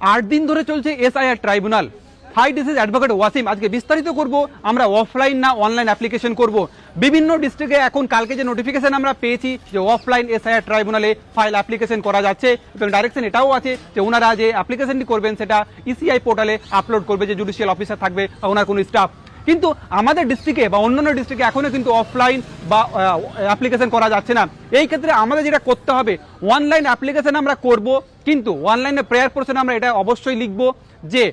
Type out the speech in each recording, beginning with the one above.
8 দিন ধরে চলছে SIR tribunal. Hi this is advocate Wasim. আজকে বিস্তারিত করব আমরা অফলাইন না অনলাইন অ্যাপ্লিকেশন করব। বিভিন্ন ডিস্ট্রিক্টে এখন কালকে যে নোটিফিকেশন আমরা পেয়েছি যে অফলাইন এসআইআর ট্রাইব্যুনালে ফাইল অ্যাপ্লিকেশন করা যাচ্ছে এবং ডাইরেকশন এটাও আছে যে ওনারা যে অ্যাপ্লিকেশনটি করবেন সেটা ইসিআই পোর্টালে আপলোড করবে, যে জুডিশিয়াল অফিসার থাকবে বা ওনার কোনো স্টাফ। কিন্তু আমাদের ডিস্ট্রিক্টে বা অন্যান্য ডিস্ট্রিক্টে এখনো কিন্তু অফলাইন বা অ্যাপ্লিকেশন করা যাচ্ছে না। এই ক্ষেত্রে আমাদের যেটা করতে হবে, অনলাইন অ্যাপ্লিকেশন আমরা করব, কিন্তু অনলাইনে প্রেয়ার পোর্শনে আমরা এটা অবশ্যই লিখব যে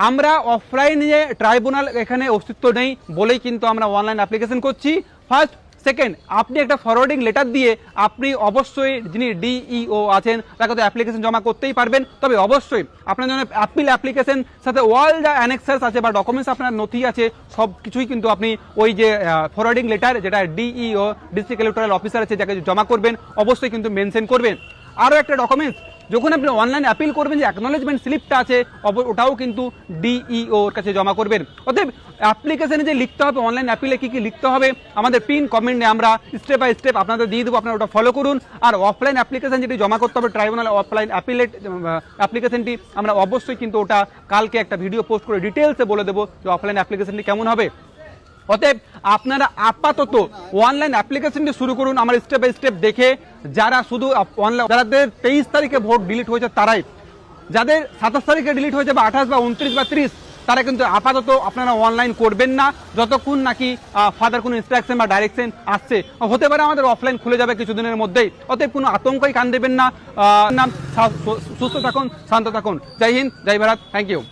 আমরা অফলাইনে ট্রাইব্যুনাল এখানে অস্তিত্ব নেই বলেই কিন্তু আমরা অনলাইন অ্যাপ্লিকেশন করছি। ফার্স্ট, সেকেন্ড, আপনি একটা ফরওয়ার্ডিং লেটার দিয়ে আপনি অবশ্যই যিনি ডিইও আছেন তাকে তো অ্যাপ্লিকেশন জমা করতেই পারবেন, তবে অবশ্যই আপনার জন্য অ্যাপিল অ্যাপ্লিকেশন সাথে অল যা অ্যানেক্সার্স আছে বা ডকুমেন্টস আপনার নথি আছে সব কিছুই কিন্তু আপনি ওই যে ফরওয়ার্ডিং লেটার যেটা ডিইও ডিস্ট্রিক্ট ইলেকটোরাল অফিসার আছে যাকে জমা করবেন অবশ্যই কিন্তু মেনশন করবেন। আরও একটা ডকুমেন্টস যখন আপনি অনলাইন অ্যাপিল করবেন যে অ্যাকনোলেজমেন্ট স্লিপটা আছে ওটাও কিন্তু ডিইওর কাছে জমা করবেন। অতএব অ্যাপ্লিকেশনে যে লিখতে হবে অনলাইন অ্যাপিলে কী কী লিখতে হবে আমাদের পিন কমেন্টে আমরা স্টেপ বাই স্টেপ আপনাদের দিয়ে দেবো, আপনারা ওটা ফলো করুন। আর অফলাইন অ্যাপ্লিকেশন যেটি জমা করতে হবে ট্রাইব্যুনালে অফলাইন অ্যাপ্লিকেশনটি আমরা অবশ্যই কিন্তু ওটা কালকে একটা ভিডিও পোস্ট করে ডিটেলসে বলে দেবো যে অফলাইন অ্যাপ্লিকেশনটি কেমন হবে। অতএব আপনারা আপাতত অনলাইন অ্যাপ্লিকেশনটি শুরু করুন আমার স্টেপ বাই স্টেপ দেখে। যারা শুধু অনলাইন, যাদের 23 তারিখে ভোট ডিলিট হয়েছে তারাই, যাদের 27 তারিখে ডিলিট হয়েছে বা 28 বা 29 বা 30 তারা কিন্তু আপাতত আপনারা অনলাইন করবেন না যতক্ষণ নাকি ফার্দার কোনো ইনস্ট্রাকশন বা ডাইরেকশন আসছে। হতে পারে আমাদের অফলাইন খুলে যাবে কিছুদিনের মধ্যেই, অতএব কোনো আতঙ্কই কান দেবেন না। সুস্থ থাকুন, শান্ত থাকুন। জয় হিন্দ, জয় ভারত, থ্যাংক ইউ।